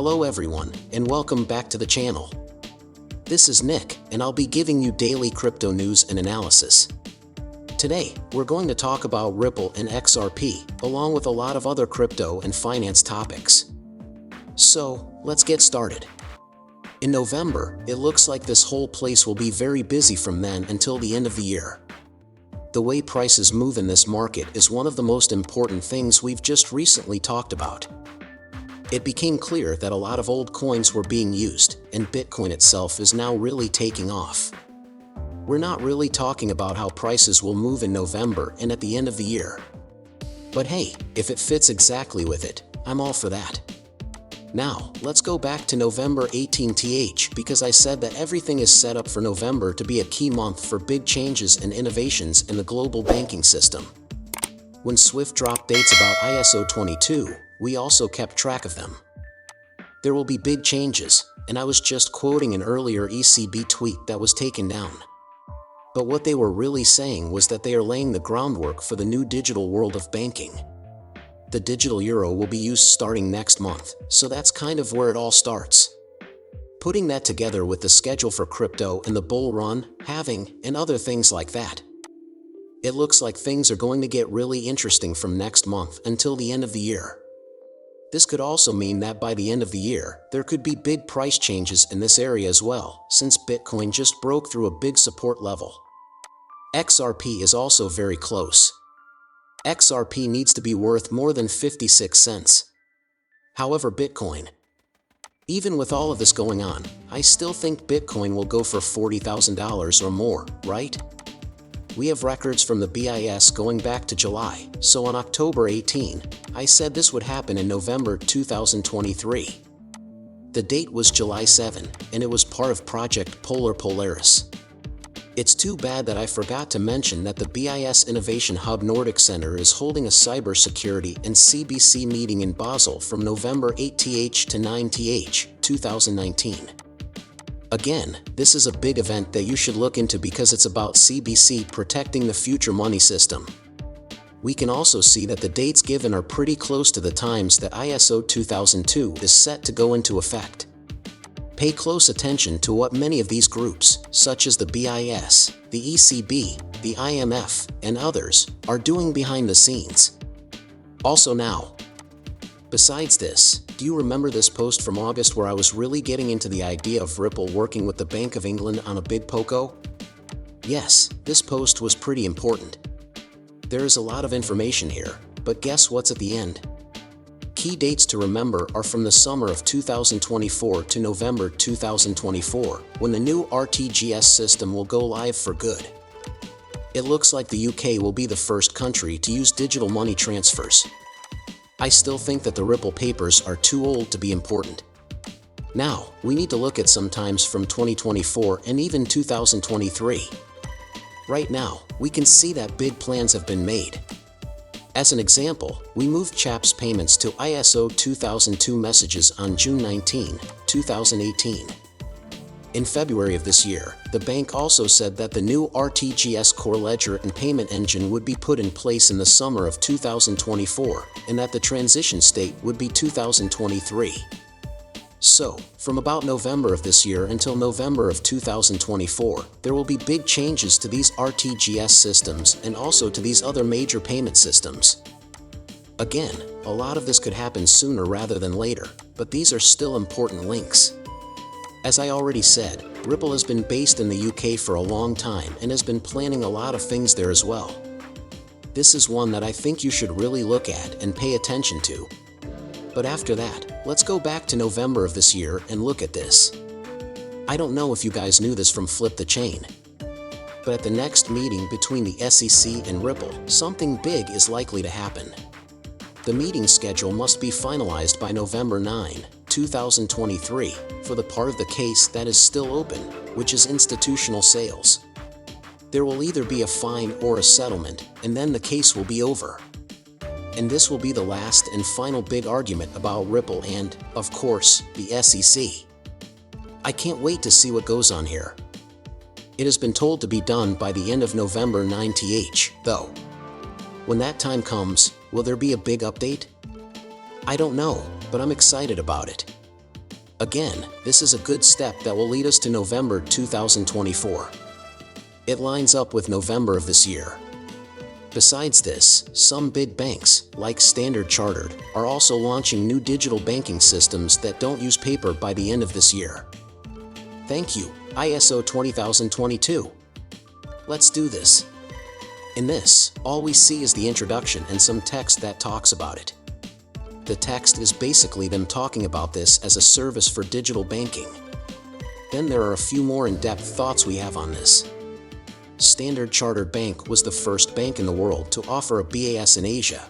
Hello everyone, and welcome back to the channel. This is Nick, and I'll be giving you daily crypto news and analysis. Today, we're going to talk about Ripple and XRP, along with a lot of other crypto and finance topics. So, let's get started. In November, it looks like this whole place will be very busy from then until the end of the year. The way prices move in this market is one of the most important things we've just recently talked about. It became clear that a lot of old coins were being used, and Bitcoin itself is now really taking off. We're not really talking about how prices will move in November and at the end of the year. But hey, if it fits exactly with it, I'm all for that. Now, let's go back to November 18th because I said that everything is set up for November to be a key month for big changes and innovations in the global banking system. When Swift dropped dates about ISO 22, we also kept track of them. There will be big changes, and I was just quoting an earlier ECB tweet that was taken down. But what they were really saying was that they are laying the groundwork for the new digital world of banking. The digital euro will be used starting next month, so that's kind of where it all starts. Putting that together with the schedule for crypto and the bull run, halving, and other things like that, it looks like things are going to get really interesting from next month until the end of the year. This could also mean that by the end of the year, there could be big price changes in this area as well, since Bitcoin just broke through a big support level. XRP is also very close. XRP needs to be worth more than 56 cents. However, Bitcoin, even with all of this going on, I still think Bitcoin will go for $40,000 or more, right? We have records from the BIS going back to July, so on October 18, I said this would happen in November 2023. The date was July 7, and it was part of Project Polaris. It's too bad that I forgot to mention that the BIS Innovation Hub Nordic Center is holding a cybersecurity and CBC meeting in Basel from November 8th to 9th, 2019. Again, this is a big event that you should look into because it's about CBC protecting the future money system. We can also see that the dates given are pretty close to the times that ISO 2002 is set to go into effect. Pay close attention to what many of these groups, such as the BIS, the ECB, the IMF, and others, are doing behind the scenes. Also now, besides this, do you remember this post from August where I was really getting into the idea of Ripple working with the Bank of England on a big POCO? Yes, this post was pretty important. There is a lot of information here, but guess what's at the end? Key dates to remember are from the summer of 2024 to November 2024, when the new RTGS system will go live for good. It looks like the UK will be the first country to use digital money transfers. I still think that the Ripple papers are too old to be important. Now, we need to look at some times from 2024 and even 2023. Right now, we can see that big plans have been made. As an example, we moved CHAPS payments to ISO 2002 messages on June 19, 2018. In February of this year, the bank also said that the new RTGS core ledger and payment engine would be put in place in the summer of 2024, and that the transition state would be 2023. So, from about November of this year until November of 2024, there will be big changes to these RTGS systems and also to these other major payment systems. Again, a lot of this could happen sooner rather than later, but these are still important links. As I already said, Ripple has been based in the UK for a long time and has been planning a lot of things there as well. This is one that I think you should really look at and pay attention to. But after that, let's go back to November of this year and look at this. I don't know if you guys knew this from Flip the Chain, but at the next meeting between the SEC and Ripple, something big is likely to happen. The meeting schedule must be finalized by November 9, 2023, for the part of the case that is still open, which is institutional sales. There will either be a fine or a settlement, and then the case will be over. And this will be the last and final big argument about Ripple and, of course, the SEC. I can't wait to see what goes on here. It has been told to be done by the end of November 9th, though. When that time comes, will there be a big update? I don't know, but I'm excited about it. Again, this is a good step that will lead us to November 2024. It lines up with November of this year. Besides this, some big banks, like Standard Chartered, are also launching new digital banking systems that don't use paper by the end of this year. Thank you, ISO 20022. Let's do this. In this, all we see is the introduction and some text that talks about it. The text is basically them talking about this as a service for digital banking. Then there are a few more in-depth thoughts we have on this. Standard Chartered Bank was the first bank in the world to offer a BAS in Asia.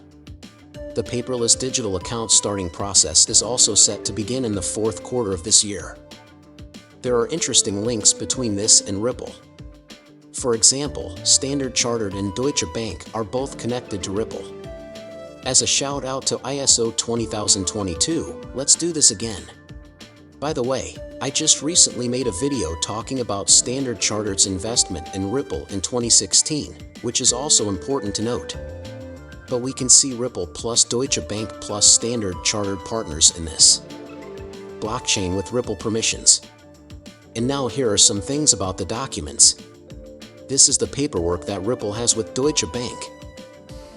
The paperless digital account starting process is also set to begin in the fourth quarter of this year. There are interesting links between this and Ripple. For example, Standard Chartered and Deutsche Bank are both connected to Ripple. As a shout out to ISO 20022, let's do this again. By the way, I just recently made a video talking about Standard Chartered's investment in Ripple in 2016, which is also important to note. But we can see Ripple plus Deutsche Bank plus Standard Chartered partners in this blockchain with Ripple permissions. And now here are some things about the documents. This is the paperwork that Ripple has with Deutsche Bank.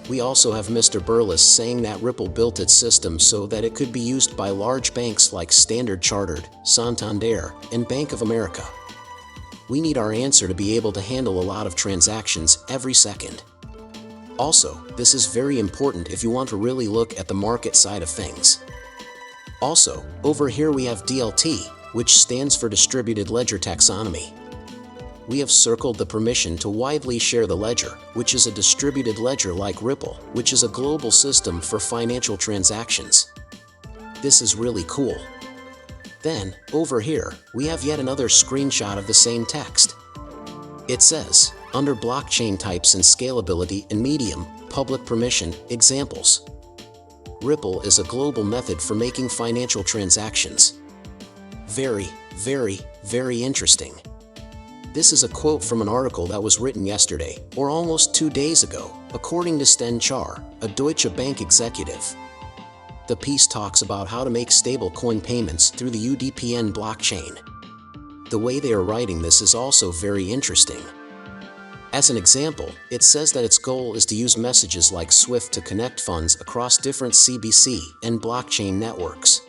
We also have Mr. Burles saying that Ripple built its system so that it could be used by large banks like Standard Chartered, Santander, and Bank of America. We need our answer to be able to handle a lot of transactions every second. Also, this is very important if you want to really look at the market side of things. Also, over here we have DLT, which stands for Distributed Ledger Taxonomy. We have circled the permission to widely share the ledger, which is a distributed ledger like Ripple, which is a global system for financial transactions. This is really cool. Then, over here, we have yet another screenshot of the same text. It says, under blockchain types and scalability and medium, public permission, examples. Ripple is a global method for making financial transactions. Very, very, very interesting. This is a quote from an article that was written yesterday, or almost 2 days ago, according to Sten Char, a Deutsche Bank executive. The piece talks about how to make stablecoin payments through the UDPN blockchain. The way they are writing this is also very interesting. As an example, it says that its goal is to use messages like SWIFT to connect funds across different CBC and blockchain networks.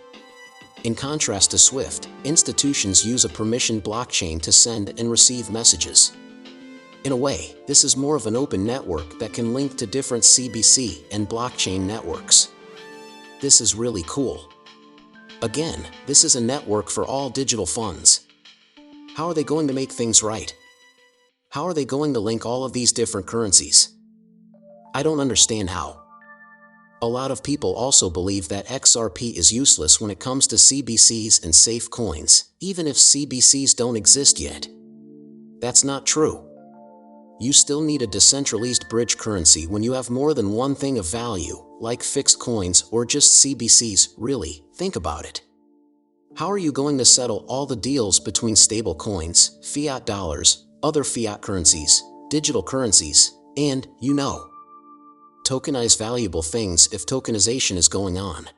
In contrast to SWIFT, institutions use a permissioned blockchain to send and receive messages. In a way, this is more of an open network that can link to different CBC and blockchain networks. This is really cool. Again, this is a network for all digital funds. How are they going to make things right? How are they going to link all of these different currencies? I don't understand how. A lot of people also believe that XRP is useless when it comes to CBCs and safe coins, even if CBCs don't exist yet. That's not true. You still need a decentralized bridge currency when you have more than one thing of value, like fixed coins or just CBCs. Really, think about it. How are you going to settle all the deals between stable coins, fiat dollars, other fiat currencies, digital currencies, and, tokenize valuable things if tokenization is going on?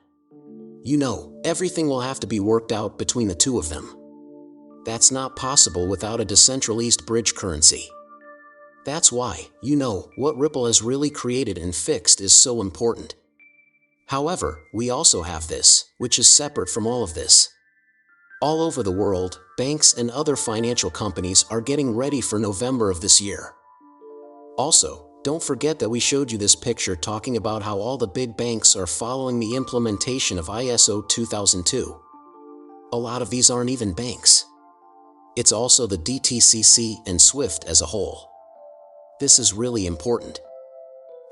Everything will have to be worked out between the two of them. That's not possible without a decentralized bridge currency. That's why, what Ripple has really created and fixed is so important. However, we also have this, which is separate from all of this. All over the world, banks and other financial companies are getting ready for November of this year. Also, don't forget that we showed you this picture talking about how all the big banks are following the implementation of ISO 2002. A lot of these aren't even banks. It's also the DTCC and SWIFT as a whole. This is really important.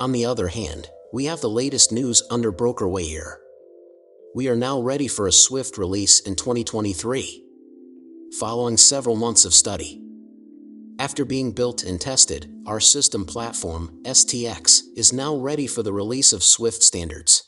On the other hand, we have the latest news under Brokerway here. We are now ready for a SWIFT release in 2023, following several months of study. After being built and tested, our system platform, Us.Thankx, is now ready for the release of SWIFT standards.